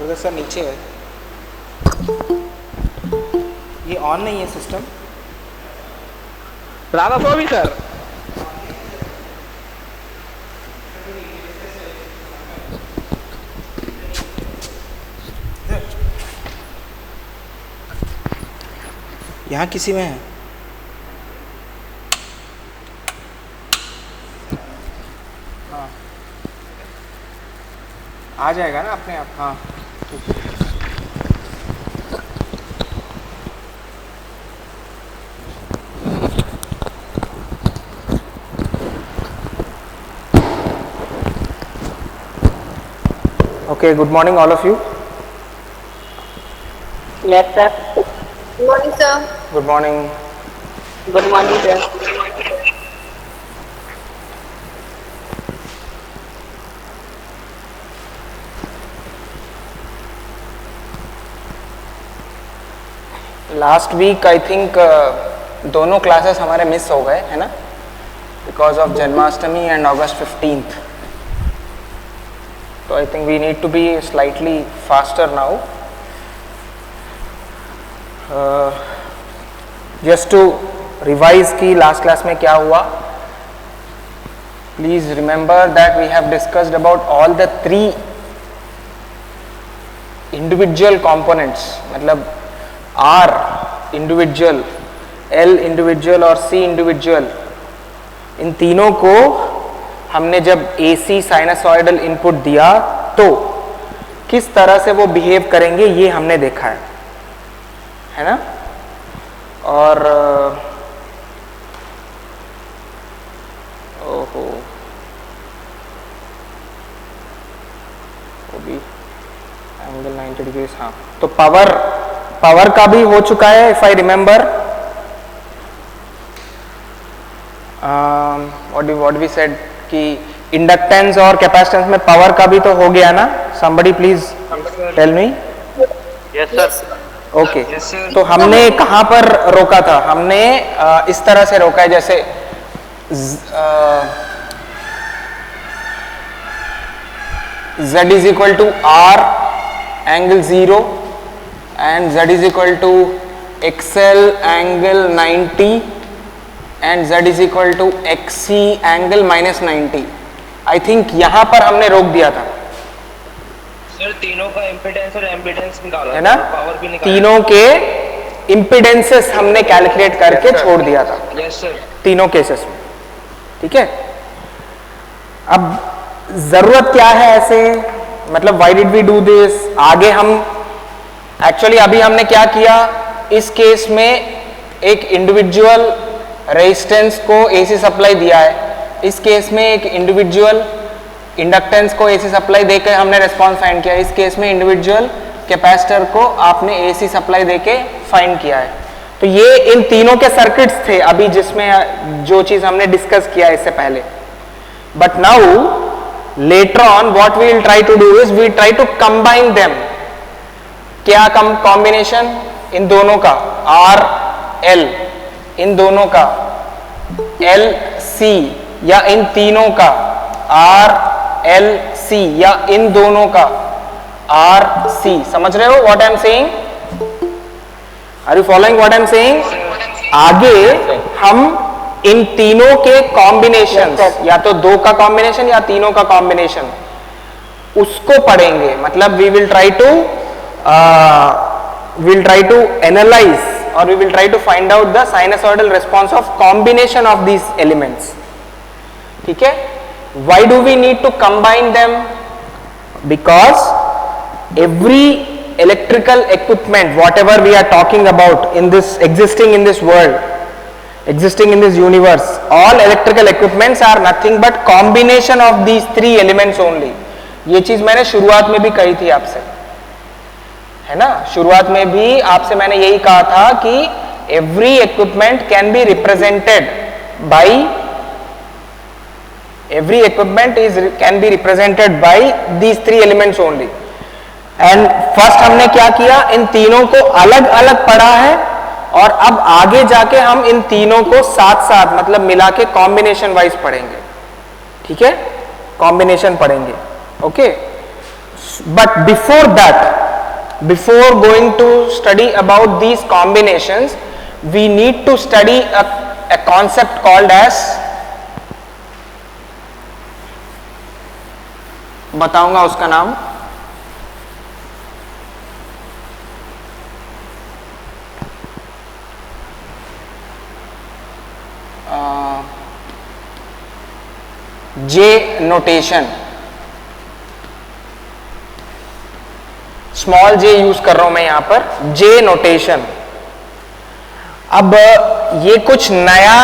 अगर सर नीचे है, ये ऑन नहीं है सिस्टम। राधा स्वामी सर, यहाँ किसी में है? हाँ, आ जाएगा ना अपने आप। हाँ Okay, good morning all of you. Yes, sir. Good morning, sir. Good morning. Good morning, sir. Last week I think दोनों क्लासेस हमारे मिस हो गए, है ना, because of Janmashtami and August 15th. So I think we need to be slightly faster now. Just to revise कि last class में क्या हुआ. Please remember that we have discussed about all the three individual components. मतलब R individual, L individual और C individual, इन तीनों को हमने जब AC साइनसॉइडल इनपुट दिया तो किस तरह से वो बिहेव करेंगे ये हमने देखा है ना। और ओहो, वो भी एंगल 90 डिग्री। हाँ, तो पावर का भी हो चुका है, if I remember. What we said कि इंडक्टेंस और कैपेसिटेंस में पावर का भी तो हो गया ना। somebody please tell me. yes sir. Okay, तो हमने कहाँ पर रोका था? हमने इस तरह से रोका है, जैसे Z is equal to R angle 0 and Z is equal to XL angle 90 and Z is equal to XC angle minus 90. I think यहाँ पर हमने रोक दिया था सर। तीनों का इम्पीडेंस और एम्पीडेंस निकाला है ना, पावर भी निकाला। तीनों के इम्पीडेंसेस हमने कैलकुलेट करके छोड़ दिया था। Yes sir. तीनों केसेस में, ठीक है। अब जरूरत क्या है ऐसे, मतलब why did we do this? आगे हम एक्चुअली अभी हमने क्या किया, इस केस में एक इंडिविजुअल रेजिस्टेंस को एसी सप्लाई दिया है, इस केस में एक इंडिविजुअल इंडक्टेंस को एसी सप्लाई देकर हमने रिस्पॉन्स फाइंड किया, इस केस में इंडिविजुअल कैपेसिटर को आपने एसी सप्लाई देके फाइंड किया है। तो ये इन तीनों के सर्किट्स थे अभी जिसमें जो चीज हमने डिस्कस किया इससे पहले। But now later on what we will try to do is we try to combine them. क्या कॉम्बिनेशन? इन दोनों का आर एल, इन दोनों का एल सी, या इन तीनों का आर एल सी, या इन दोनों का आर सी। समझ रहे हो what I am saying? Are you following what I am saying? आगे हम इन तीनों के कॉम्बिनेशन, या तो दो का कॉम्बिनेशन या तीनों का कॉम्बिनेशन, उसको पढ़ेंगे। मतलब we will try to analyse or we will try to find out the sinusoidal response of combination of these elements. ठीक है? Why do we need to combine them? Because every electrical equipment, whatever we are talking about in this, existing in this world, existing in this universe, all electrical equipments are nothing but combination of these three elements only. ये चीज मैंने शुरुआत में भी कही थी आपसे, है ना। शुरुआत में भी आपसे मैंने यही कहा था कि every equipment can be represented by, every equipment can be represented by these three elements only. And first हमने क्या किया, इन तीनों को अलग अलग पढ़ा है, और अब आगे जाके हम इन तीनों को साथ साथ मतलब मिला के कॉम्बिनेशन वाइज पढ़ेंगे। ठीक है, कॉम्बिनेशन पढ़ेंगे। Okay, But before that, before going to study about these combinations, we need to study a concept called as, बताऊंगा उसका नाम, जे नोटेशन. स्मॉल जे यूज कर रहा हूं मैं यहां पर, जे नोटेशन. अब ये कुछ नया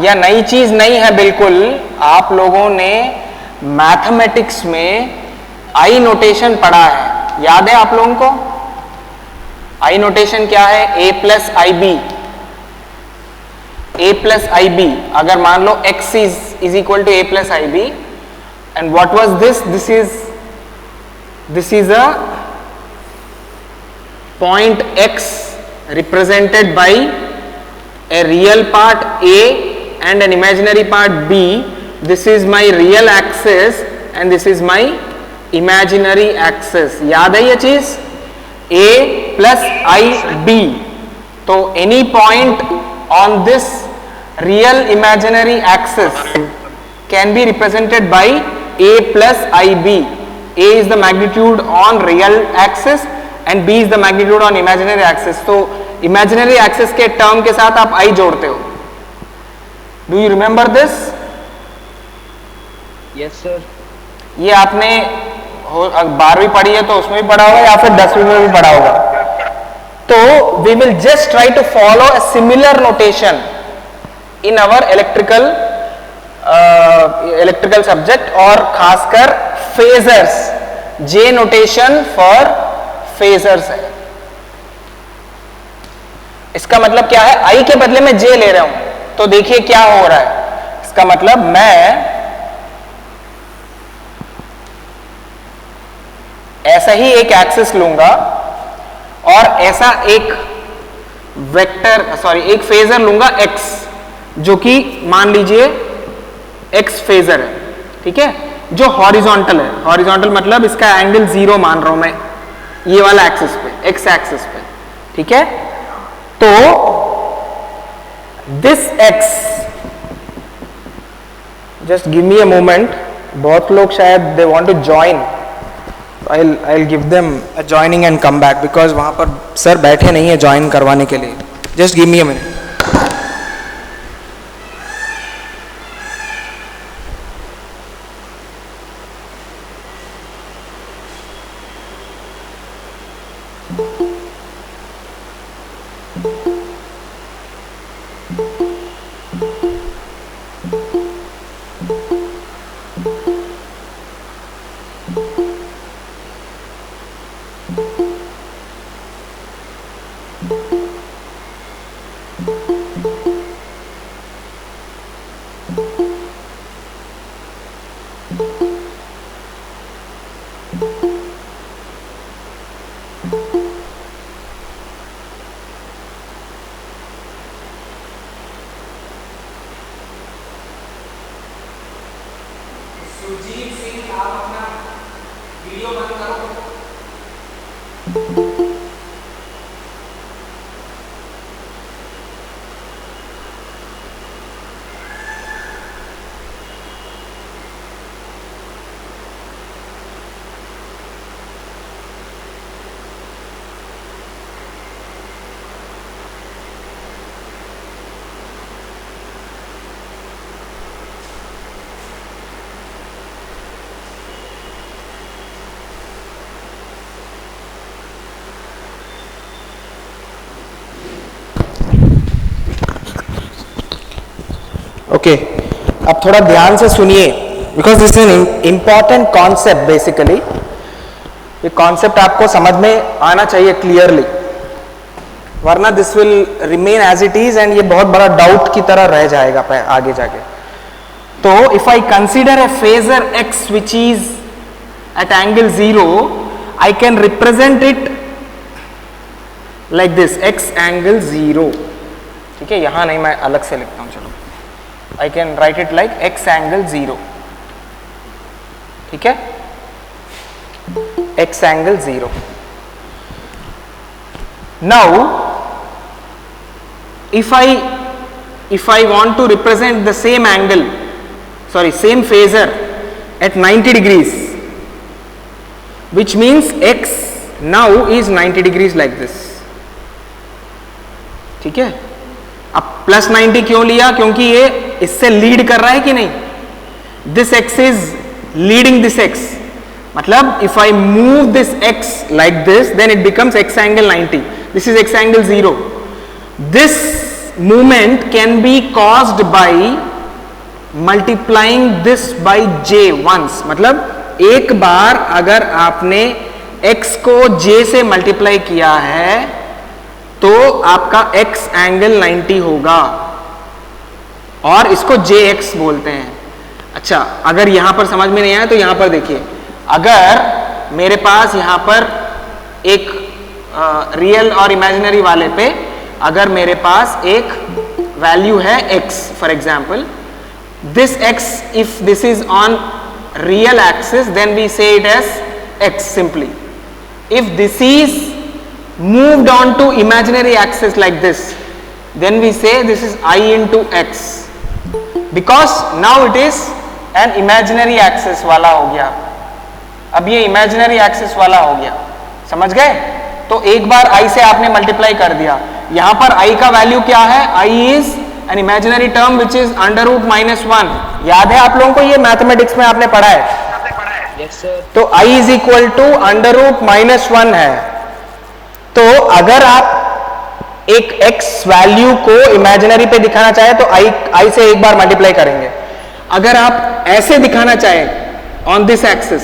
या नई चीज नहीं है बिल्कुल. आप लोगों ने मैथमेटिक्स में आई नोटेशन पढ़ा है, याद है आप लोगों को? आई नोटेशन क्या है? A plus I B. a plus ib, अगर मान लो x is equal to a plus ib, and what was this? This is a point x represented by a real part a and an imaginary part b. This is my real axis and this is my imaginary axis. याद है ये चीज? a plus ib. तो any point on this real imaginary axis can be represented by a plus ib. A is the magnitude on real axis and b is the magnitude on imaginary axis. तो imaginary axis के term के साथ आप i जोड़ते हो. Do you remember this? Yes sir. ये आपने 12वीं पढ़ी है तो उसमें भी पढ़ा होगा या फिर 10वीं में भी पढ़ा होगा. तो we will just try to follow a similar notation in our electrical subject और खासकर phasers. J notation for phasers है. इसका मतलब क्या है? I के बदले में J ले रहा हूं. तो देखिए क्या हो रहा है. इसका मतलब मैं ऐसा ही एक एक्सिस लूंगा और ऐसा एक एक फेजर लूंगा x, जो कि मान लीजिए x फेजर है. ठीक है, जो हॉरिजॉन्टल है. हॉरिजॉन्टल मतलब इसका एंगल 0 मान रहा हूं मैं ये वाला एक्सिस पे, x एक्सिस पे. ठीक है, तो this x, just give me a moment. बहुत लोग शायद they want to join. I'll give them a joining and come back because वहाँ पर सर बैठे नहीं है ज्वाइन करवाने के लिए. Just give me a minute. Okay, अब थोड़ा ध्यान से सुनिए because this is an important concept. Basically ये कॉन्सेप्ट आपको समझ में आना चाहिए क्लियरली, वरना this will remain as it is and ये बहुत बड़ा डाउट की तरह रह जाएगा आगे जाके. तो if I consider a phasor x which is at angle 0, I can represent it like this, x angle 0. ठीक है, यहां नहीं, मैं अलग से लिखता हूं. चलो, I can write it like x angle 0. ठीक है. x angle 0. Now if I want to represent the same angle, same phasor at 90 degrees, which means x now is 90 degrees like this. ठीक है, अब प्लस 90 क्यों लिया? क्योंकि ये इससे लीड कर रहा है कि नहीं. This x is leading this x, मतलब if I move this x like this, then it becomes x angle 90. This is x angle 0. This movement can be caused by multiplying this by j once. मतलब एक बार अगर आपने x को j से multiply किया है तो आपका x एंगल 90 होगा और इसको jx बोलते हैं. अच्छा, अगर यहां पर समझ में नहीं आया तो यहां पर देखिए, अगर मेरे पास यहां पर एक रियल और इमेजिनरी वाले पे अगर मेरे पास एक वैल्यू है x, for example this x, if this is on real axis then we say it as x simply. If this is moved on to imaginary axis like this, then we say this is I into x, because now it is an imaginary axis वाला हो गया. अब ये imaginary axis वाला हो गया, समझ गए? तो एक बार I से आपने मल्टीप्लाई कर दिया. यहां पर I का वैल्यू क्या है? I is an imaginary term which is under root minus 1. याद है आप लोगों को, ये मैथमेटिक्स में आपने पढ़ा है. Yes, sir. तो I is equal to under root minus 1 है. तो अगर आप एक x वैल्यू को इमेजिनरी पे दिखाना चाहे तो I से एक बार मल्टीप्लाई करेंगे. अगर आप ऐसे दिखाना चाहे ऑन दिस एक्सिस,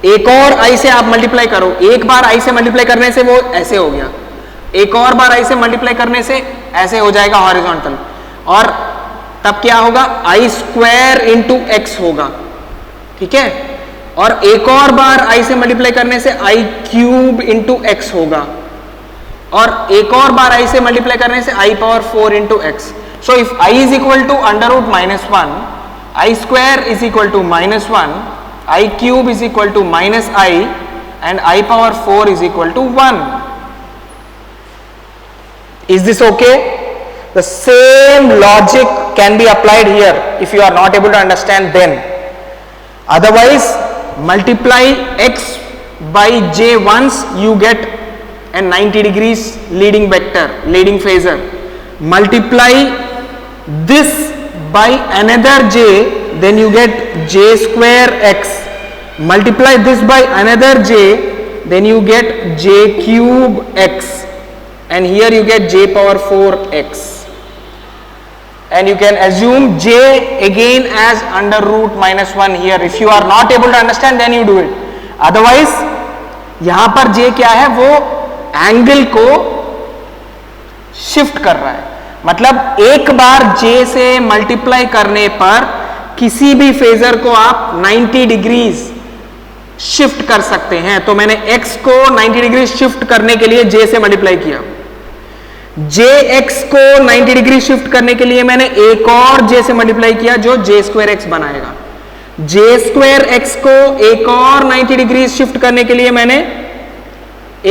एक और I से आप मल्टीप्लाई करो. एक बार I से मल्टीप्लाई करने से वो ऐसे हो गया, एक और बार I से मल्टीप्लाई करने से ऐसे हो जाएगा हॉरिजॉन्टल, और तब क्या होगा? I स्क्वायर इंटू एक्स होगा. ठीक है, और एक और बार I से मल्टीप्लाई करने से I क्यूब इंटू एक्स होगा, और एक और बार I से मल्टीप्लाई करने से I power 4 into X. So if I is equal to under root minus 1, I square is equal to minus 1, I cube is equal to minus I, and I power 4 is equal to 1. Is this okay? The same logic can be applied here if you are not able to understand then. Otherwise, multiply x by j once, you get a 90 degrees leading vector, leading phasor. Multiply this by another j, then you get j square x. Multiply this by another j, then you get j cube x, and here you get j power 4x, and you can assume j again as under root minus 1 here. If you are not able to understand, then you do it. Otherwise यहां पर j क्या है? वो angle को shift कर रहा है. मतलब एक बार j से मल्टीप्लाई करने पर किसी भी फेजर को आप 90 डिग्रीज शिफ्ट कर सकते हैं. तो मैंने x को 90 डिग्री शिफ्ट करने के लिए j से मल्टीप्लाई किया. jx को 90 डिग्री शिफ्ट करने के लिए मैंने एक और j से मल्टीप्लाई किया जो j स्क्वायर x बनाएगा. j स्क्वायर x को एक और 90 डिग्री शिफ्ट करने के लिए मैंने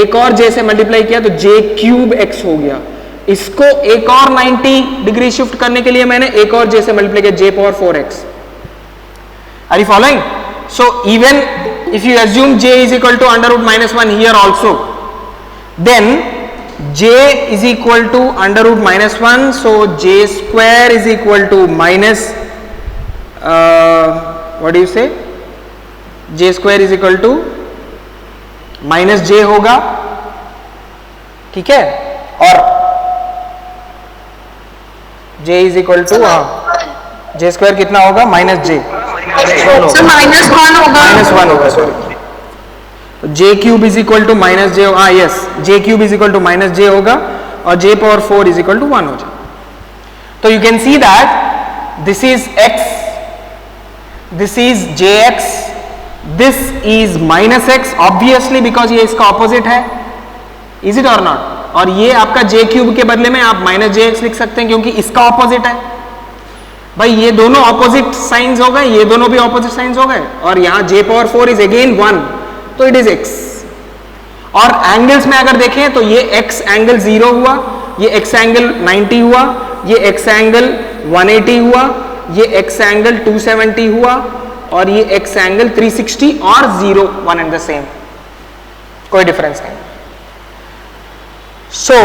एक और j से मल्टीप्लाई किया तो j क्यूब x हो गया. इसको एक और 90 डिग्री शिफ्ट करने के लिए मैंने एक और j से मल्टीप्लाई किया, j power 4x. Are you following? So even if you assume j is equal to under root minus 1 here also, then j is equal to under root minus 1, so j square is equal to minus what do you say, j square is equal to minus j होगा. ठीक है, और j is equal to j square कितना होगा? Minus j, minus 1 होगा. Minus 1 होगा, sorry. j cube is equal to minus j, yes, j cube is equal to minus j होगा और j power 4 is equal to 1 हो जाए. तो you can see that this is x, this is jx, this is minus x, obviously because ये इसका opposite है. Is it or not? और ये आपका j क्यूब के बदले में आप माइनस jx लिख सकते हैं क्योंकि इसका ऑपोजिट है. भाई ये दोनों ऑपोजिट साइंस हो गए, ये दोनों भी ऑपोजिट साइंस हो गए, और यहाँ j पावर 4 इज अगेन 1. तो इट इज x। और एंगल्स में अगर देखें तो ये x एंगल 0 हुआ, ये x एंगल 90 हुआ, ये x एंगल 180 हुआ, ये x एंगल 270 हुआ, और ये x एंगल 360 और 0 वन एंड द सेम, कोई डिफरेंस नहीं। So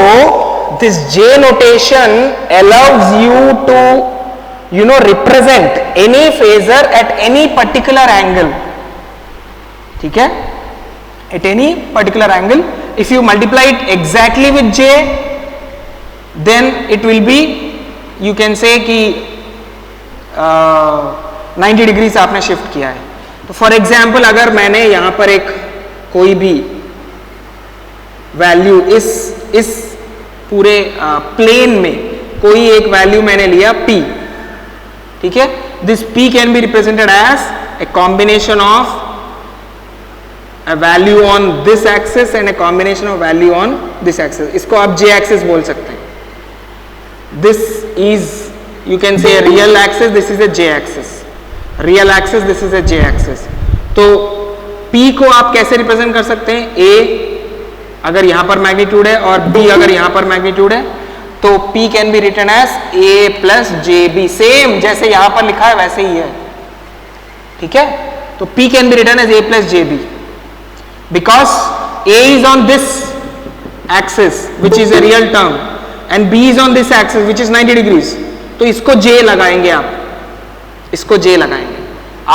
this J notation allows you to, you know, represent any phasor at any particular angle, ठीक है, at any particular angle. If you multiply it exactly with J, then it will be, you can say कि 90 degree से आपने shift किया है। तो for example अगर मैंने यहां पर एक कोई भी वैल्यू इस पूरे प्लेन में कोई एक वैल्यू मैंने लिया P, ठीक है, this P can be represented as a combination of a value on this axis and a combination of value on this axis. इसको आप J axis बोल सकते हैं। This is, you can say, a real axis, this is a J axis, real axis, this is a J axis. तो P को आप कैसे represent कर सकते हैं? A अगर यहां पर मैग्नीट्यूड है और B अगर यहां पर मैग्नीट्यूड है, तो P can be written as A plus JB, same जैसे यहां पर लिखा है वैसे ही है, ठीक है। तो P can be written as A plus JB because A is on this axis which is a real term and B is on this axis which is 90 degrees. तो इसको J लगाएंगे आप, इसको J लगाएंगे।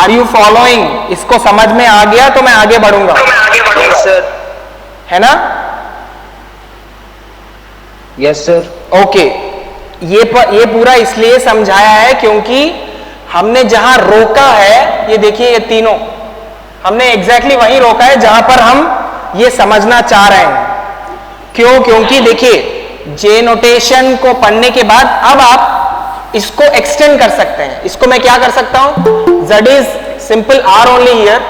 Are you following? इसको समझ में आ गया तो मैं आगे बढ़ूंगा, सर। है ना? Yes sir. ओके, ये पूरा इसलिए समझाया है क्योंकि हमने जहां रोका है, ये देखिए ये तीनों हमने एग्जैक्टली वहीं रोका है जहां पर हम ये समझना चाह रहे हैं। क्यों? क्योंकि देखिए जे नोटेशन को पढ़ने के बाद अब आप इसको एक्सटेंड कर सकते हैं। इसको मैं क्या कर सकता हूं? Z is simple R only here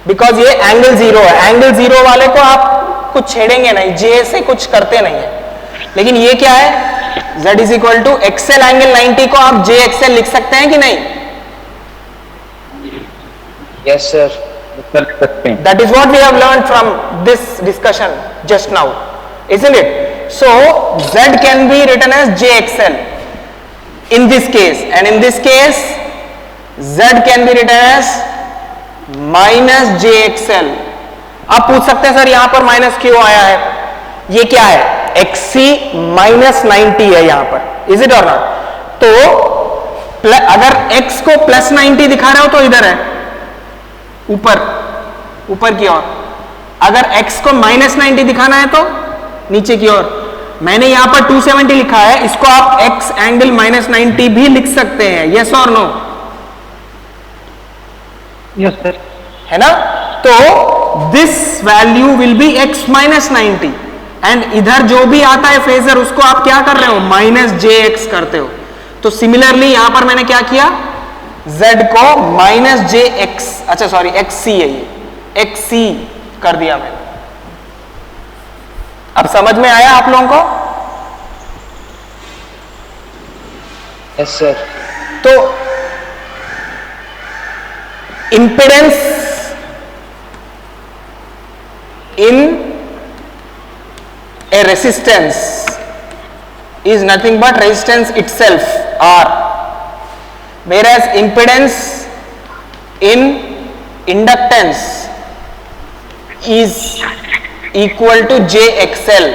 because ये एंगल 0 है। एंगल 0 वाले को आप कुछ छेड़ेंगे नहीं, J से कुछ करते नहीं है। लेकिन ये क्या है? Z is equal to XL angle 90 को आप JXL लिख सकते हैं कि नहीं? Yes sir. That is what we have learned from this discussion just now, isn't it? So Z can be written as JXL in this case, and in this case Z can be written as minus JXL. आप पूछ सकते हैं sir यहां पर minus क्यों आया है? ये क्या है? XC माइनस 90 है यहां पर, is it or not? तो अगर X को प्लस 90 दिखा रहे हो तो इधर है ऊपर की ओर, अगर x को माइनस 90 दिखाना है तो नीचे की ओर। मैंने यहां पर 270 लिखा है, इसको आप x एंगल माइनस 90 भी लिख सकते हैं, यस और नो? Yes sir. है ना? तो this value will be x minus 90 and इधर जो भी आता है फेजर उसको आप क्या कर रहे हो? माइनस jx करते हो। तो सिमिलरली यहां पर मैंने क्या किया? Z को माइनस JX, अच्छा सॉरी XC है, ये XC कर दिया मैंने। अब समझ में आया आप लोगों को? Yes sir. तो impedance in a resistance is nothing but resistance itself, R, whereas impedance in inductance is equal to JXL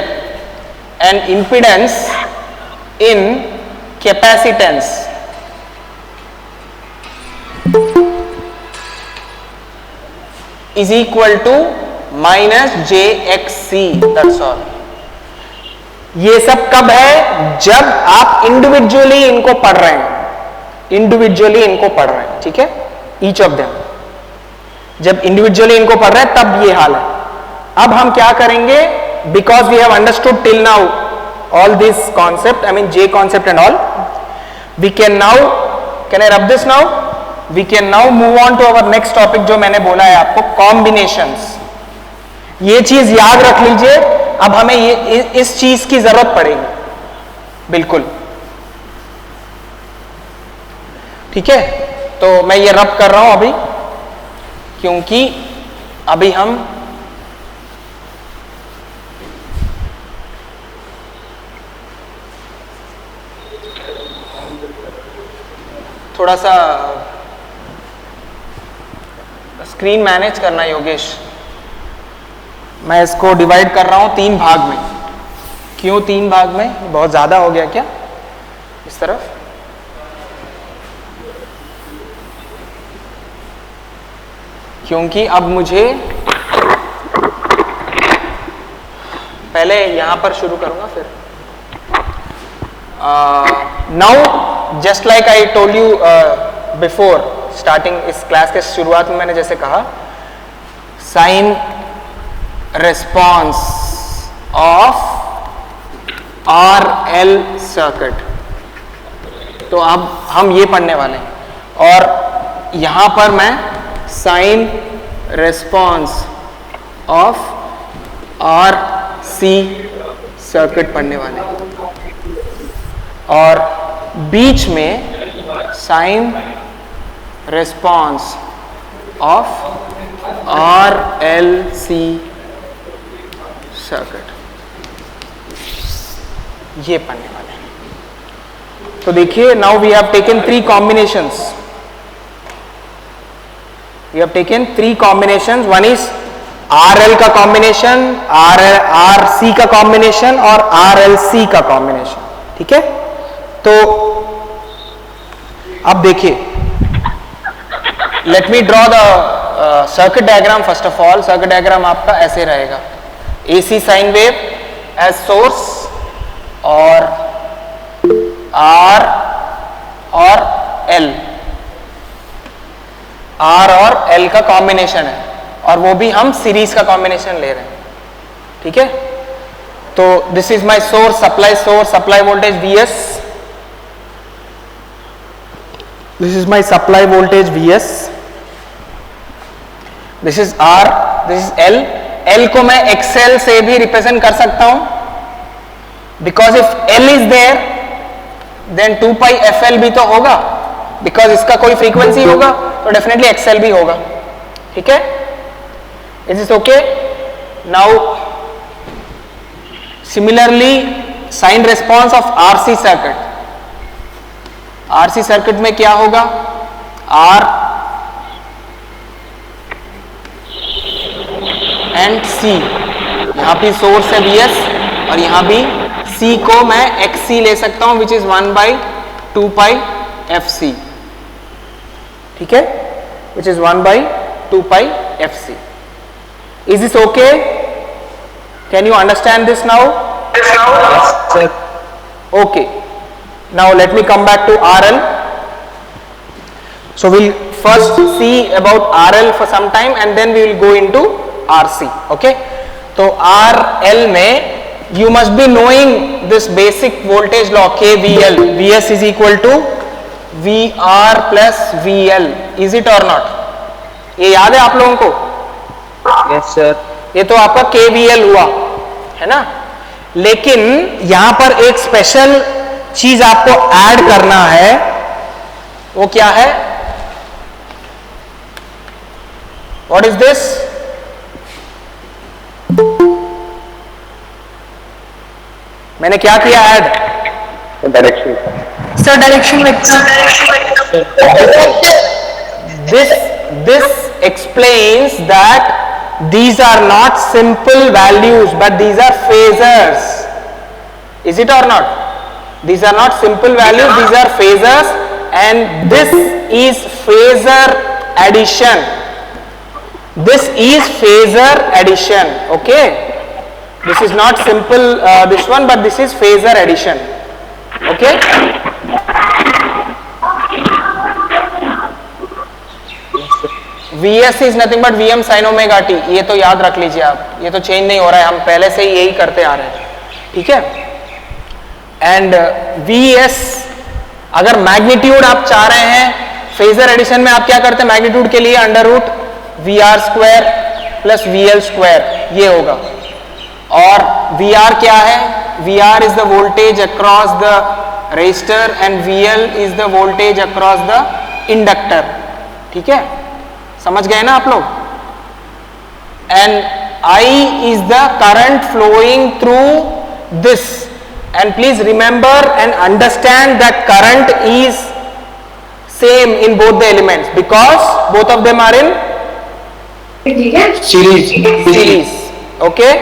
and impedance in capacitance is equal to minus JXC. That's all. ये सब कब है? जब आप individually इनको पढ़ रहे हैं, इंडिविजुअली इनको पढ़ रहे हैं, ठीक है, ईच ऑफ देम। जब इंडिविजुअली इनको पढ़ रहे हैं तब ये हाल है। अब हम क्या करेंगे? Because we have understood till now all this concept, I mean J concept and all, we can now, can I rub this now? We can now move on to our next topic जो मैंने बोला है आपको, combinations. ये चीज याद रख लीजिए, अब हमें ये इस चीज की जरूरत पड़ेगी बिल्कुल, ठीक है। तो मैं ये रब कर रहा हूं अभी क्योंकि अभी हम थोड़ा सा स्क्रीन मैनेज करना योगेश, मैं इसको डिवाइड कर रहा हूं 3 भाग में। क्यों 3 भाग में? बहुत ज्यादा हो गया क्या इस तरफ? क्योंकि अब मुझे पहले यहां पर शुरू करूंगा, फिर now just like I told you before starting, इस क्लास के शुरुआत में मैंने जैसे कहा, sine response of RL circuit. तो अब हम ये पढ़ने वाले हैं और यहां पर मैं sine response of RC circuit पढ़ने वाले हैं और बीच में sine response of RLC circuit, ये पढ़ने वाले हैं। तो देखिए, now we have taken 3 combinations, we have taken 3 combinations. One is RL का कॉम्बिनेशन, RC का कॉम्बिनेशन और RLC का कॉम्बिनेशन। ठीक है, तो अब देखिए, let me draw the circuit diagram. First of all circuit diagram आपका ऐसे रहेगा, AC sine wave as source और R और L, R और L का कॉम्बिनेशन है और वो भी हम सीरीज का कॉम्बिनेशन ले रहे हैं। ठीक है, तो this is my source, supply voltage Vs, this is my supply voltage Vs, this is R, this is L। L को मैं XL से भी रिप्रेजेंट कर सकता हूं, because if L is there then 2 pi FL भी तो होगा, बिकॉज इसका कोई फ्रीक्वेंसी होगा तो डेफिनेटली XL भी होगा। ठीक है, is is okay? Now similarly sign response of RC circuit, RC circuit में क्या होगा? R एंड C, यहां भी सोर्स है Vs और यहां भी C को मैं XC ले सकता हूं, विच इज 1/2 पाई FC। ठीक है, which is 1/2 pi FC। Is this okay? Can you understand this now? Okay, now let me come back to RL. So we'll first see about RL for some time and then we will go into RC. Okay, तो RL में you must be knowing this basic voltage law KVL, Vs is equal to VR plus VL, is it or not? ये याद है आप लोगों को? Yes sir. ये तो आपका KVL हुआ है ना, लेकिन यहां पर एक स्पेशल चीज आपको ऐड करना है, वो क्या है? What is this? मैंने क्या किया add? Direction. Sir direction vector. This explains that these are not simple values but these are phasors. Is it or not? These are not simple values, these are phasors, and this is phasor addition. This is phasor addition. Okay, this is not simple this one, but this is phasor addition. Okay, Vs is nothing but Vm sin omega t, ये तो याद रख लीजिए आप, ये तो change नहीं हो रहा है, हम पहले से ही यही करते आ रहे हैं। ठीक है, एंड Vs अगर मैग्नीट्यूड आप चाह रहे हैं, फेजर एडिशन में आप क्या करते हैं? मैग्नीट्यूड के लिए under root VR square plus VL square, ये होगा। और VR क्या है? VR is the voltage across the resistor and VL is the voltage across the inductor. ठीक है, समझ गए ना आप लोग? and I is the current flowing through this, and please remember and understand that current is same in both the elements because both of them are in series. Okay,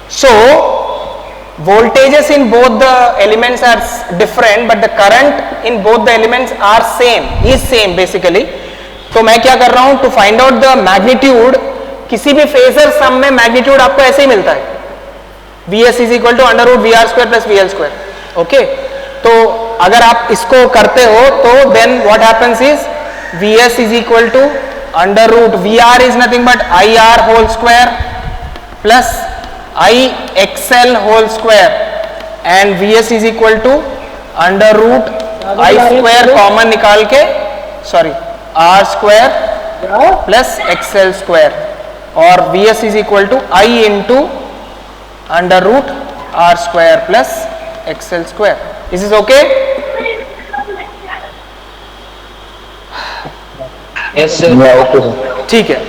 so voltages in both the elements are different but the current in both the elements are same basically. तो मैं क्या कर रहा हूं, to find out the magnitude, किसी भी phasor sum में magnitude आपको ऐसे ही मिलता है, Vs is equal to under root V R square plus V L square. Okay, तो अगर आप इसको करते हो तो then what happens is Vs is equal to under root V R is nothing but I R whole square plus I XL whole square and Vs is equal to under root I square common निकाल के, sorry R square plus XL square, और Vs is equal to I into under root R square plus XL square. This is okay? Yes sir. ठीक है,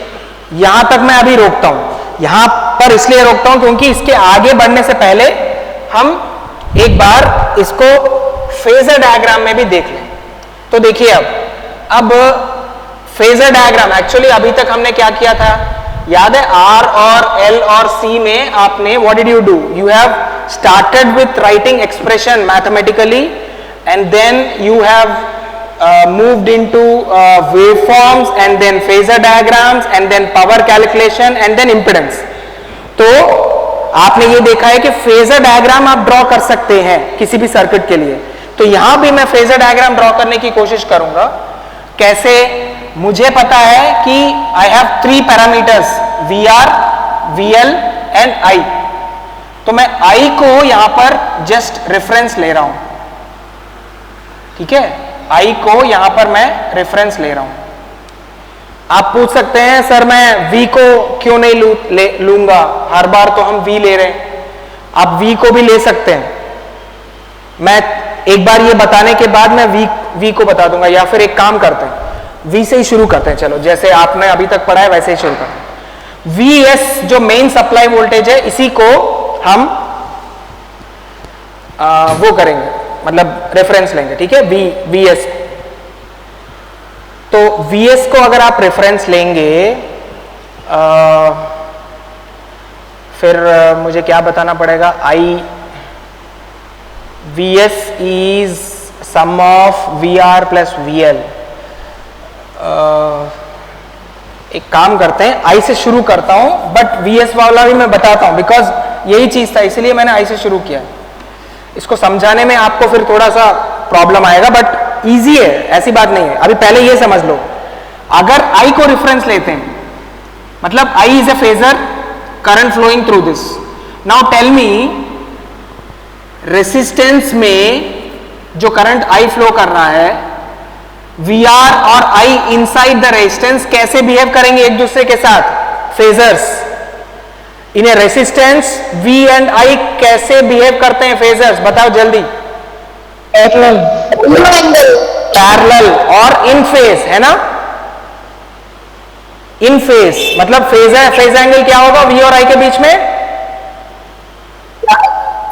यहां तक मैं अभी रोकता हूं. यहां पर इसलिए रोकता हूं क्योंकि इसके आगे बढ़ने से पहले हम एक बार इसको फेजर डायग्राम में भी देख लें. तो देखिए अब फेजर डायग्राम एक्चुअली अभी तक हमने क्या किया था, याद है? आर और एल और सी में आपने what did you do, you have started with writing expression mathematically and then you have moved into waveforms and then phasor diagrams and then power calculation and then impedance. तो आपने ये देखा है कि phasor diagram आप draw कर सकते हैं किसी भी सर्किट के लिए. तो यहां भी मैं फेजर डायग्राम ड्रॉ करने की कोशिश करूंगा. कैसे? मुझे पता है कि I have 3 parameters V R, V L and I. तो मैं आई को यहां पर जस्ट रेफरेंस ले रहा हूं. ठीक है, आई को यहां पर मैं रेफरेंस ले रहा हूं. आप पूछ सकते हैं सर मैं V को क्यों नहीं लूंगा, हर बार तो हम V ले रहे हैं. आप V को भी ले सकते हैं. मैं एक बार ये बताने के बाद मैं V को बता दूंगा, या फिर एक काम करते हैं V से ही शुरू करते हैं. चलो, जैसे आपने अभी तक पढ़ा है वैसे ही शुरू करते हैं. Vs जो मेन सप्लाई वोल्टेज है, इसी को हम वो करेंगे, मतलब रेफरेंस लेंगे. ठीक है, Vs. तो Vs को अगर आप रेफरेंस लेंगे, फिर मुझे क्या बताना पड़ेगा, Vs is sum of Vr plus VL. एक काम करते हैं, I से शुरू करता हूं, बट Vs वाला भी मैं बताता हूं बिकॉज यही चीज था, इसलिए मैंने I से शुरू किया. इसको समझाने में आपको फिर थोड़ा सा प्रॉब्लम आएगा बट इजी है, ऐसी बात नहीं है. अभी पहले ये समझ लो, अगर I को रेफरेंस लेते हैं, मतलब I is a phasor current flowing through this. Now tell me, resistance में जो करंट I फ्लो कर रहा है, VR और I इनसाइड द रेजिस्टेंस कैसे बिहेव करेंगे एक दूसरे के साथ? Phasors. In a resistance V and I कैसे बिहेव करते हैं फेजर्स? बताओ जल्दी. पैरेलल और इन फेज, है ना? इन फेज मतलब फेज एंगल क्या होगा V और I के बीच में?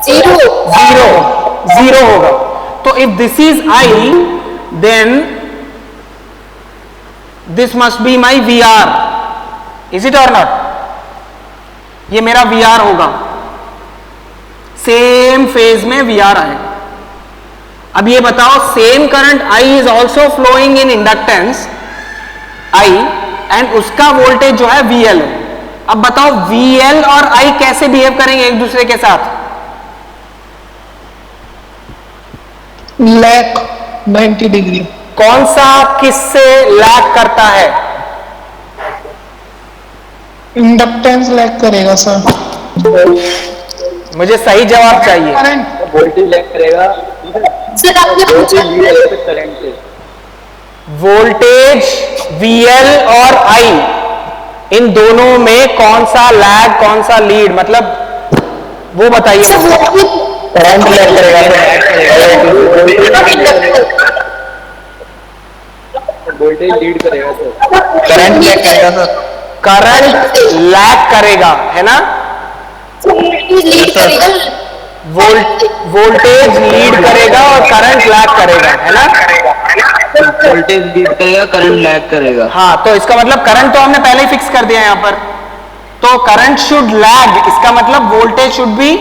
जीरो होगा. तो if this is I, then this must be my VR. Is it or not? ये मेरा VR होगा, सेम फेज में VR आएगा. अब ये बताओ, same current I is also flowing in inductance I and उसका वोल्टेज जो है VL है. अब बताओ VL और I कैसे बिहेव करेंगे एक दूसरे के साथ? Lag 90 degree. कौन सा किससे लैग करता है? इंडक्टेंस लैग करेगा सर. मुझे सही जवाब चाहिए. करंट वोल्टेज लैग करेगा सर, आपने पूछा करंट से. वोल्टेज VL और I, इन दोनों में कौन सा लैग कौन सा लीड, मतलब वो बताइए. करंट लैग करेगा, वोल्टेज लीड करेगा सर. करंट लैग करेगा सर. करंट लैग करेगा, है ना? लीड करेगा, वोल्टेज लीड करेगा और करंट लैग करेगा, है ना? वोल्टेज लीड करेगा, करंट लैग करेगा। हाँ, तो इसका मतलब करंट तो हमने पहले ही फिक्स कर दिया यहां पर, तो करंट शुड लैग, इसका मतलब voltage should be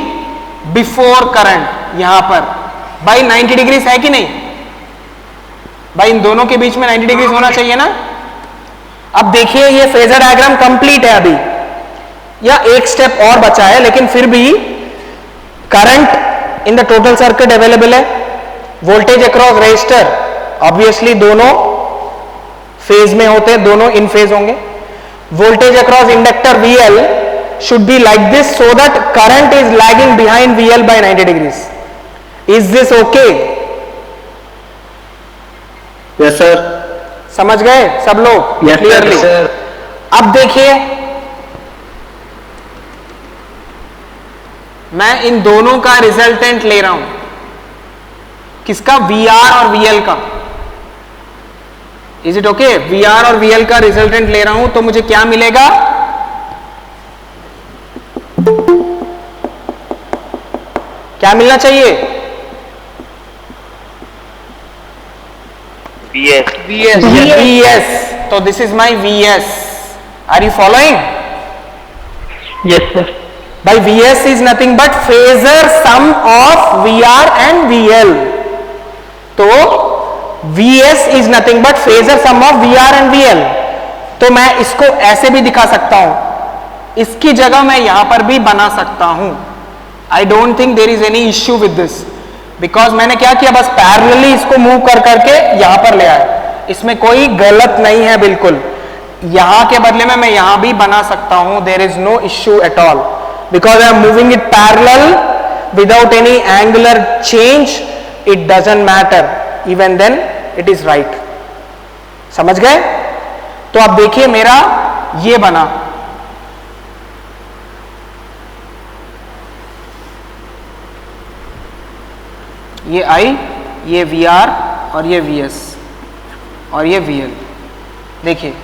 before current यहां पर भाई 90 डिग्रीज है कि नहीं भाई? इन दोनों के बीच में 90 डिग्रीज होना चाहिए ना? अब देखिए ये फेजर डायग्राम कंप्लीट है अभी, या एक स्टेप और बचा है, लेकिन फिर भी current in the total circuit available है, वोल्टेज अक्रॉस रेजिस्टर ऑब्वियसली दोनों फेज में होते हैं, दोनों इन फेज होंगे। Voltage across inductor VL should be like this so that current is lagging behind VL by 90 degrees. Is this okay? Yes sir. समझ गए सब लोग क्लियरली? सर अब देखिए मैं इन दोनों का रिजल्टेंट ले रहा हूं, किसका? VR और VL का। Is it okay? VR और VL का रिजल्टेंट ले रहा हूं, तो मुझे क्या मिलेगा? क्या मिलना चाहिए? VS। तो this is my VS। Are you following? Yes sir. By VS is nothing but phasor sum of VR and VL. तो VS is nothing but phasor sum of VR and VL. तो मैं इसको ऐसे भी दिखा सकता हूं, इसकी जगह मैं यहां पर भी बना सकता हूं। I don't think there is any issue with this, because मैंने क्या किया, बस पैरेलली इसको मूव कर करके यहां पर ले आया, इसमें कोई गलत नहीं है बिल्कुल। यहां के बदले में मैं यहां भी बना सकता हूं, there is no issue at all. Because I am moving it parallel without any angular change, it doesn't matter, even then it is right. समझ गए? तो अब देखिए मेरा ये बना, ये I, ये VR और ये VS और ये VL। देखिए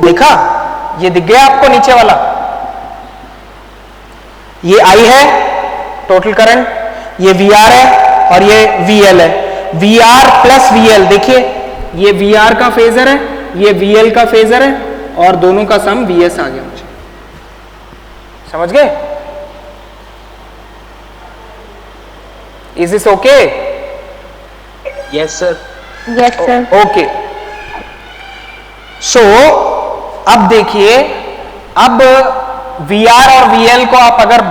देखा, ये दिख गया आपको नीचे वाला? ये I है टोटल करंट, ये VR है और ये VL है। VR प्लस VL, देखिए ये VR का फेजर है, ये VL का फेजर है, और दोनों का सम VS आ गया मुझे। समझ गए? Is this okay? Yes sir. Yes sir. Okay, so अब देखिए, अब VR और VL को आप अगर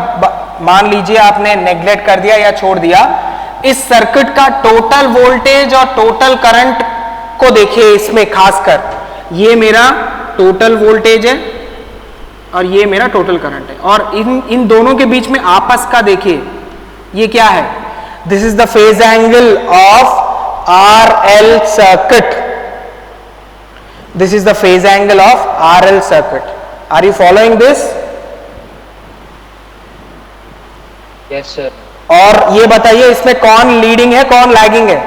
मान लीजिए आपने नेग्लेक्ट कर दिया या छोड़ दिया, इस सर्किट का टोटल वोल्टेज और टोटल करंट को देखिए, इसमें खासकर ये मेरा टोटल वोल्टेज है और ये मेरा टोटल करंट है, और इन दोनों के बीच में आपस का देखिए ये क्या है? This is the phase angle of RL circuit. This is the phase angle of RL circuit. Are you following this? Yes sir. और ये बताइए इसमें कौन लीडिंग है, कौन लैगिंग है?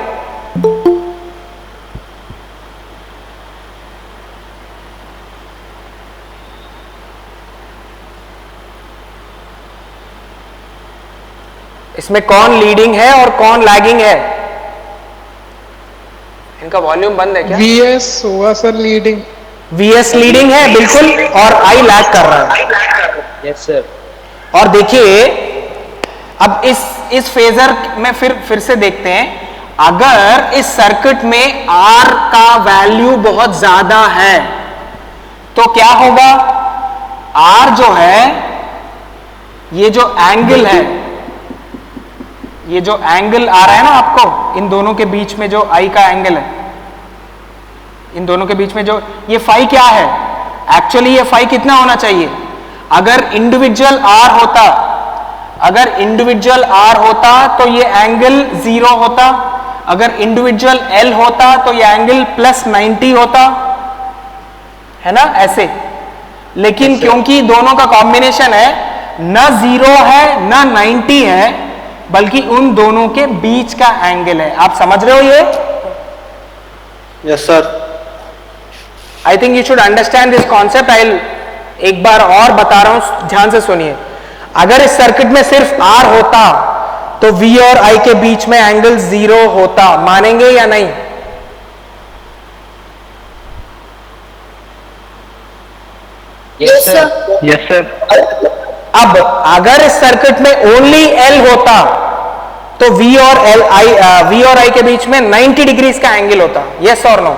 इसमें कौन लीडिंग है और कौन लैगिंग है? इनका वॉल्यूम बंद है क्या? VS होगा सर लीडिंग। VS लीडिंग है बिल्कुल, और I लैग कर रहा है। Yes sir. और देखिए अब इस फेजर में फिर से देखते हैं, अगर इस सर्किट में R का वैल्यू बहुत ज्यादा है तो क्या होगा? R जो है, ये जो एंगल है, ये जो एंगल आ रहा है ना आपको, इन दोनों के बीच में जो I का एंगल है, इन दोनों के बीच में जो ये फाई क्या है? एक्चुअली ये फाई कितना होना चाहिए? अगर इंडिविजुअल R होता, अगर इंडिविजुअल R होता तो ये एंगल 0 होता, अगर इंडिविजुअल L होता तो ये एंगल प्लस 90 होता, है ना ऐसे। लेकिन क्योंकि दोनों का कॉम्बिनेशन है, ना 0 है ना 90 है, बल्कि उन दोनों के बीच का एंगल है। आप समझ रहे हो ये? Yes sir. I think you should understand this concept. I एक बार और बता रहा हूं, ध्यान से सुनिए। अगर इस सर्किट में सिर्फ R होता तो V और I के बीच में एंगल 0 होता, मानेंगे या नहीं? Yes sir. Yes sir. अब अगर इस सर्किट में ओनली L होता तो V और I के बीच में 90 डिग्रीज का एंगल होता, यस और नो?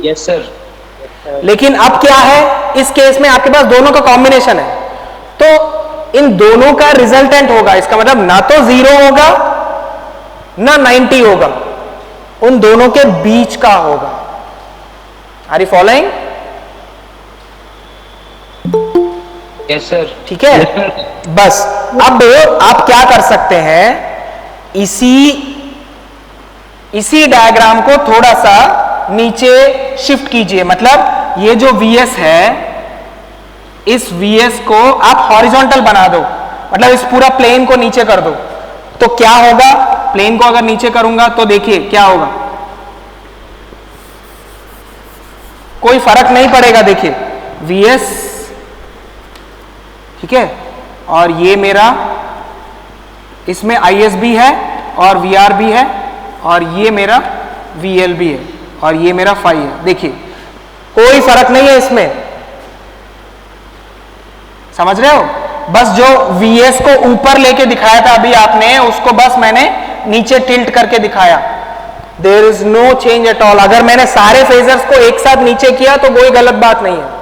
Yes sir. लेकिन अब क्या है, इस केस में आपके पास दोनों का कॉम्बिनेशन है, तो इन दोनों का रिजल्टेंट होगा। इसका मतलब ना तो 0 होगा ना 90 होगा, उन दोनों के बीच का होगा। Are you following? Yes sir. ठीक है, बस अब आप क्या कर सकते हैं, इसी डायग्राम को थोड़ा सा नीचे शिफ्ट कीजिए। मतलब ये जो Vs है, इस Vs को आप हॉरिजॉन्टल बना दो, मतलब इस पूरा प्लेन को नीचे कर दो। तो क्या होगा, प्लेन को अगर नीचे करूंगा तो देखिए क्या होगा, कोई फर्क नहीं पड़ेगा। देखिए Vs, ठीक है, और ये मेरा, इसमें Is भी है और Vr भी है और ये मेरा VL भी है और ये मेरा फाई है। देखिए कोई फर्क नहीं है इसमें, समझ रहे हो? बस जो Vs को ऊपर लेके दिखाया था अभी आपने, उसको बस मैंने नीचे टिल्ट करके दिखाया। There is no change at all. अगर मैंने सारे फेजर्स को एक साथ नीचे किया तो कोई गलत बात नहीं है।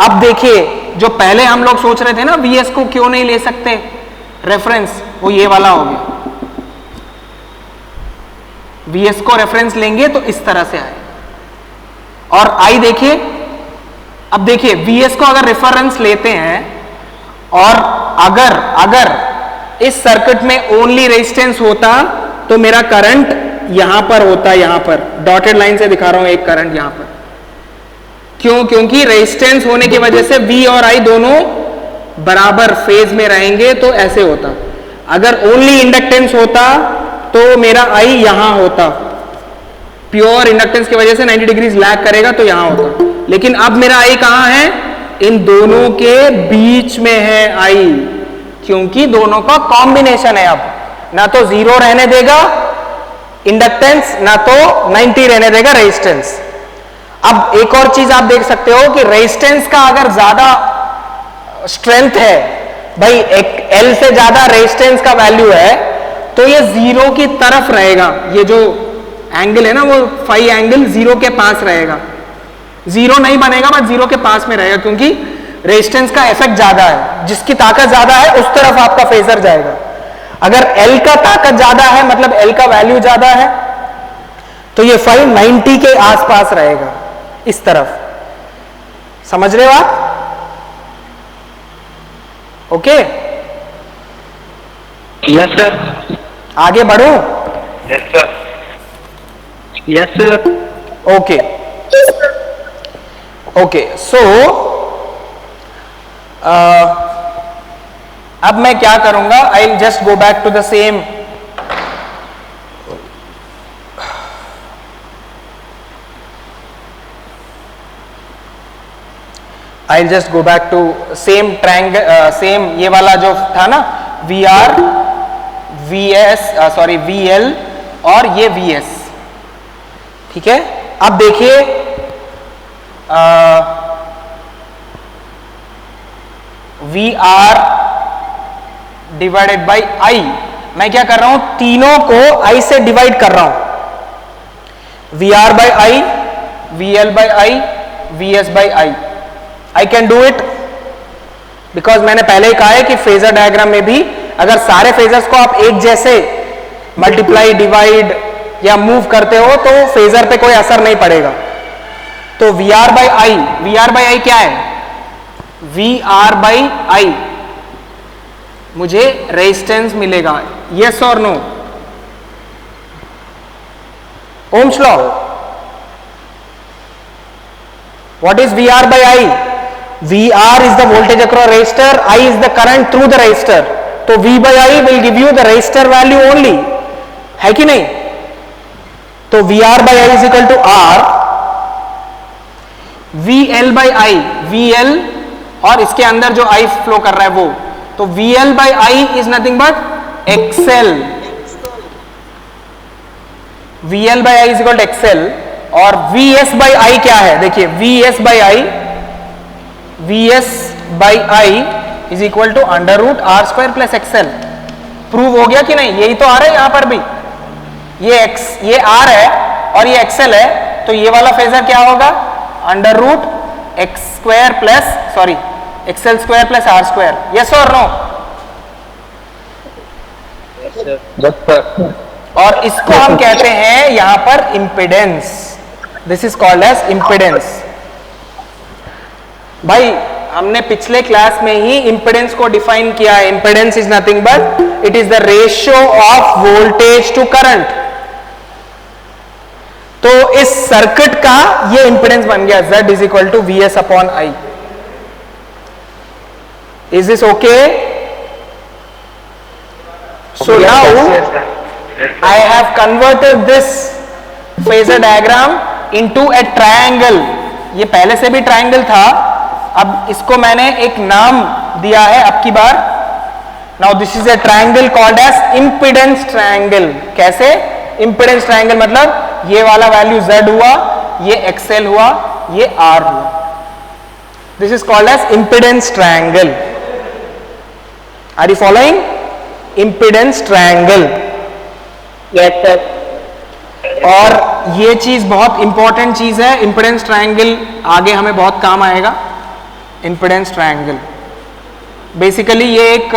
अब देखिए, जो पहले हम लोग सोच रहे थे ना Vs को क्यों नहीं ले सकते रेफरेंस, वो ये वाला हो गया। Vs को रेफरेंस लेंगे तो इस तरह से आए। और I देखिए, अब देखिए Vs को अगर रेफरेंस लेते हैं और अगर इस सर्किट में ओनली रेजिस्टेंस होता तो मेरा करंट यहां पर होता, यहां पर डॉटेड लाइन से दिखा रहा हूं एक करंट यहां पर। क्यों? क्योंकि रेजिस्टेंस होने की वजह से V और I दोनों बराबर फेज में रहेंगे, तो ऐसे होता। अगर ओनली इंडक्टेंस होता तो मेरा I यहां होता, प्योर इंडक्टेंस की वजह से 90 डिग्रीज लैग करेगा तो यहां होता। लेकिन अब मेरा I कहां है? इन दोनों के बीच में है I, क्योंकि दोनों का कॉम्बिनेशन है। अब ना तो 0 रहने देगा इंडक्टेंस, ना तो 90 रहने देगा रेजिस्टेंस। अब एक और चीज आप देख सकते हो कि रेजिस्टेंस का अगर ज्यादा स्ट्रेंथ है, भाई एक L से ज्यादा रेजिस्टेंस का वैल्यू है, तो ये 0 की तरफ रहेगा। ये जो एंगल है ना, वो फाई एंगल 0 के पास रहेगा। 0 नहीं बनेगा बट 0 के पास में रहेगा, क्योंकि रेजिस्टेंस का इफेक्ट ज्यादा है। जिसकी ताकत ज्यादा है उस तरफ आपका फेजर जाएगा। अगर L का ताकत ज्यादा है, मतलब L का वैल्यू ज्यादा है, तो ये फाई 90 के आसपास रहेगा, इस तरफ। समझ रहे हो आप? Okay, yes sir. आगे बढ़ो। Yes sir. Yes sir. Okay okay, so अब मैं क्या करूंगा, I will just go back to the same. I will just go back to same triangle, same ये वाला जो था ना, VR, VS, सॉरी VL और ये VS। ठीक है, अब देखिए VR डिवाइडेड बाई I, मैं क्या कर रहा हूं, तीनों को I से डिवाइड कर रहा हूं। VR by I, VL by I, VS by I। I can do it because मैंने पहले ही कहा है कि फेजर डायग्राम में भी अगर सारे फेजर्स को आप एक जैसे मल्टीप्लाई, डिवाइड या मूव करते हो तो फेजर पे कोई असर नहीं पड़ेगा। तो VR बाई I क्या है? VR बाई I मुझे रेजिस्टेंस मिलेगा, यस और no? Ohm's law. What is VR by I? VR is the voltage across resistor, I is the current through the resistor. तो V by I will give you the resistor value only, है कि नहीं? तो VR by I is equal to R, we L by I, V L और इसके अंदर जो आई flow कर रहा है वो, तो V L by I is nothing but XL, V L by I is equal to XL. और वी एस बाई आई क्या है, देखिए V S by I, V S by I is equal to under root R square plus XL. Prove हो गया कि नहीं, यही तो आ रहा है यहां पर भी, ये एक्स, ये आर है और ये एक्सएल है, तो ये वाला फेजर क्या होगा, under root X square plus sorry XL square plus R square. Yes और नो? और इसको हम कहते हैं यहां पर impedance, this is called as impedance. भाई हमने पिछले क्लास में ही इंपेडेंस को डिफाइन किया है, impedance is nothing but it is the ratio of voltage to current. तो इस सर्किट का ये इंपेडेंस बन गया Z is equal to V S upon I. Is this okay? So now I have converted this phasor diagram into a triangle। ये पहले से भी ट्रायंगल था, अब इसको मैंने एक नाम दिया है अब की बार। Now this is a triangle called as impedance triangle। कैसे? impedance triangle मतलब ये वाला वैल्यू Z हुआ, ये XL हुआ, ये R हुआ। This is called as impedance triangle। Are you following? impedance triangle। Yes sir. और ये चीज बहुत इंपॉर्टेंट चीज है, इंपेडेंस ट्रायंगल आगे हमें बहुत काम आएगा। इंपेडेंस ट्रायंगल बेसिकली ये एक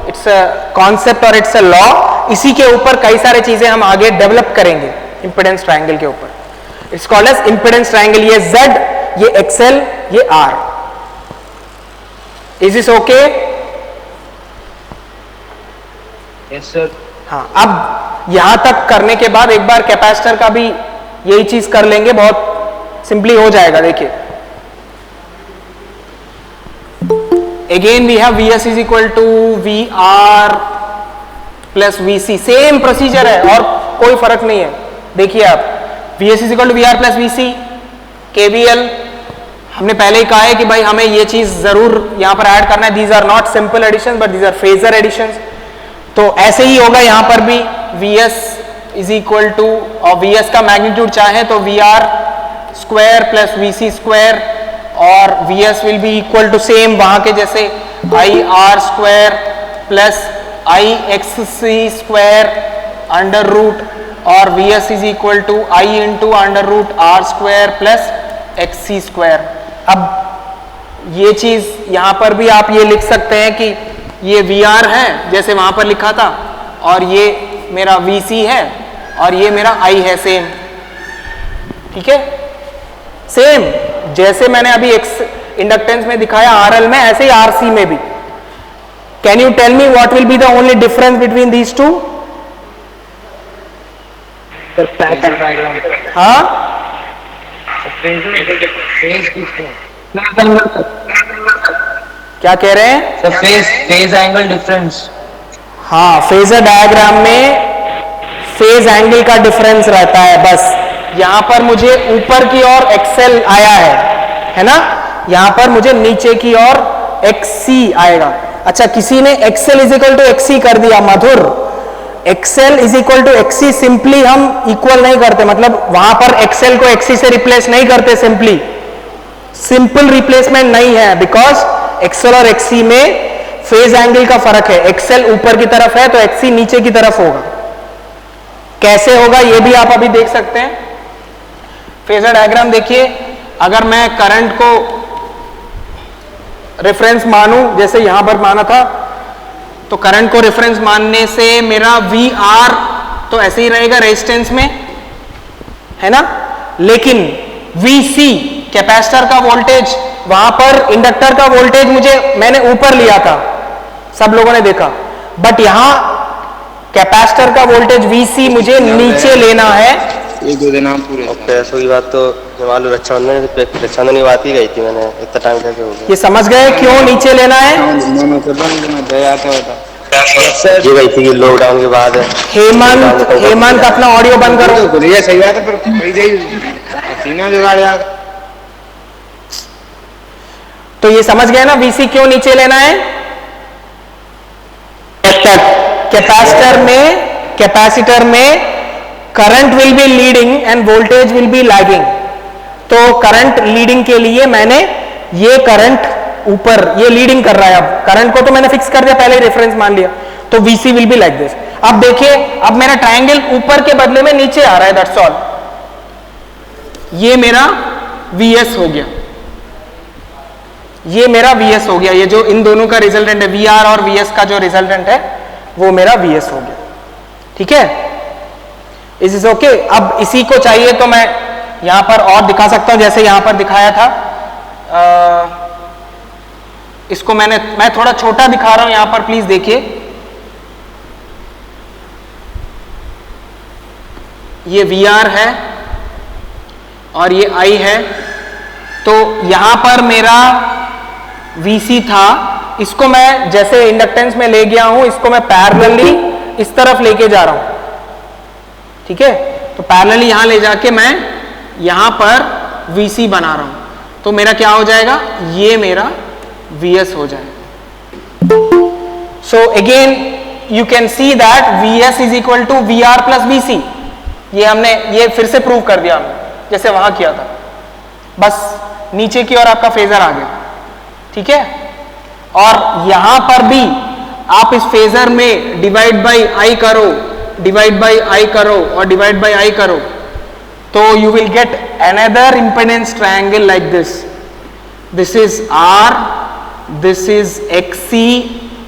इट्स अ कॉन्सेप्ट और इट्स अ लॉ, इसी के ऊपर कई सारे चीजें हम आगे डेवलप करेंगे इंपेडेंस ट्रायंगल के ऊपर। It's called as impedance triangle. ये Z, ये XL, ये R। Is this okay? Yes sir. हाँ, अब यहां तक करने के बाद एक बार कैपेसिटर का भी यही चीज कर लेंगे, बहुत सिंपली हो जाएगा। देखिए again we have V S is equal to V R plus V C, same procedure है और कोई फर्क नहीं है। देखिए आप V S is equal to V R plus V C, KVL हमने पहले ही कहा है कि भाई हमें ये चीज जरूर यहां पर ऐड करना है। These are not simple addition but these are phasor additions. तो ऐसे ही होगा यहां पर भी, V S is equal to, और वी एस का मैग्नीट्यूड चाहे तो V R square plus V C square, और V S will be equal to same वहां के जैसे I R square plus I X C square under root, और V S is equal to I into under root R square plus X C square. अब ये चीज यहां पर भी आप ये लिख सकते हैं कि ये वी आर है जैसे वहां पर लिखा था, और ये मेरा वी सी है, और ये मेरा आई है, सेम। ठीक है, सेम जैसे मैंने अभी एक्स इंडक्टेंस में दिखाया आरएल में, ऐसे ही आरसी में भी। Can you tell me what will be the only difference between these two? हाँ, क्या कह रहे हैं? Sir phase angle difference. हाँ, फेजर डायग्राम में फेज एंगल का डिफरेंस रहता है बस। यहां पर मुझे ऊपर की ओर एक्सएल आया है ना, यहां पर मुझे नीचे की ओर एक्ससी आएगा। अच्छा, किसी ने XL is equal to XC कर दिया, Madhur. XL is equal to XC simply हम इक्वल नहीं करते, मतलब वहां पर एक्सएल को एक्ससी से रिप्लेस नहीं करते, सिंपली सिंपल रिप्लेसमेंट नहीं है, बिकॉज एक्सएल और एक्ससी में फेज एंगल का फर्क है। एक्सएल ऊपर की तरफ है तो एक्ससी नीचे की तरफ होगा। कैसे होगा ये भी आप अभी देख सकते हैं। फेजर डायग्राम देखिए, अगर मैं करंट को रेफरेंस मानूं, जैसे यहां पर माना था, तो करंट को रेफरेंस मानने से मेरा वी आर तो ऐसे ही रहेगा रेजिस्टेंस में, है ना। लेकिन वी सी कैपेसिटर का वोल्टेज, वहां पर इंडक्टर का वोल्टेज मैंने ऊपर लिया था, सब लोगों ने देखा, बट यहां कैपेसिटर का वोल्टेज वीसी मुझे नीचे लेना है। एक दो दिन हम पूरे पैसों की बात तो जब रक्षाबंधन की बात ही गई थी, मैंने इतना टाइम कैसे हो गया। ये समझ गए क्यों नीचे लेना है? ये गई थी कि लॉकडाउन के बाद हेमंत अपना ऑडियो बंद करो। ये सही बात है, पर तीनों जुगाड़ यार। तो ये समझ गए ना वीसी क्यों नीचे लेना है? कैपेसिटर में current will be leading end voltage will be lagging. तो करंट लीडिंग के लिए मैंने ये करंट ऊपर ये लीडिंग कर रहा है, अब करंट को तो मैंने फिक्स कर दिया, पहले रेफरेंस मान लिया, तो VC will be like this. अब देखिए, अब मेरा ट्रायंगल ऊपर के बदले में नीचे आ रहा है, दैट्स ऑल। ये मेरा वीएस हो गया, ये मेरा वीएस हो गया, ये जो इन दोनों का रिजल्टेंट है, वीआर और वीएस का जो रिजल्टेंट है वो मेरा वीएस हो गया। ठीक है, इज इज ओके। अब इसी को चाहिए तो मैं यहां पर और दिखा सकता हूं, जैसे यहां पर दिखाया था। इसको मैं थोड़ा छोटा दिखा रहा हूं यहां पर, प्लीज देखिए। ये VR है और ये I है, तो यहां पर मेरा VC था, इसको मैं जैसे इंडक्टेंस में ले गया हूं, इसको मैं पैरेलली इस तरफ लेके जा रहा हूं। ठीक है, तो पैरेलली यहां ले जाके मैं यहां पर VC बना रहा हूं, तो मेरा क्या हो जाएगा, ये मेरा VS हो जाएगा। So again you can see that VS is equal to VR plus BC। ये हमने ये फिर से प्रूव कर दिया हमने, जैसे वहां किया था, बस नीचे की ओर आपका फेजर आ गया। ठीक है, और यहां पर भी आप इस फेजर में डिवाइड बाई I करो, डिवाइड बाई I करो और डिवाइड बाई I करो, तो you will get another impedance triangle like this. This is R, this is XC,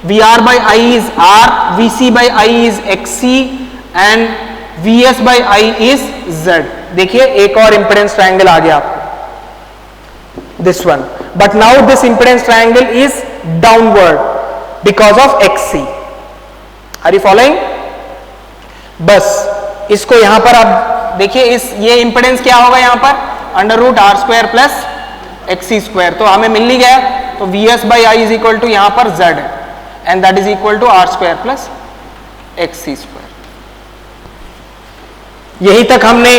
VR by I is R, VC by I is XC and VS by I is Z। देखिए एक और impedance triangle आ गया आपको, this one, but now this impedance triangle is downward because of XC। Are you following? बस इसको यहां पर आप देखिए, इस ये इंपेडेंस क्या होगा यहां पर, under root R square plus XC square, तो हमें मिल ही गया। तो VS by I is equal to यहां पर Z है, and that is equal to R square plus XC square. यही तक हमने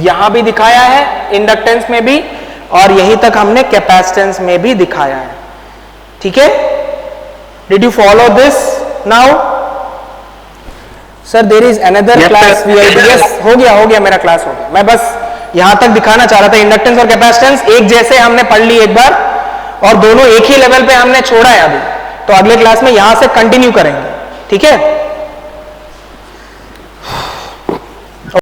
यहां भी दिखाया है इंडक्टेंस में भी, और यही तक हमने कैपेसिटेंस में भी दिखाया है। ठीक है, did you follow this now? Sir there is another class VID। Yes, हो गया मेरा क्लास हो गया। मैं बस यहां तक दिखाना चाह रहा था, इंडक्टेंस और कैपेसिटेंस एक जैसे हमने पढ़ ली एक बार, और दोनों एक ही लेवल पे हमने छोड़ा है अभी, तो अगले क्लास में यहां से कंटिन्यू करेंगे। ठीक है।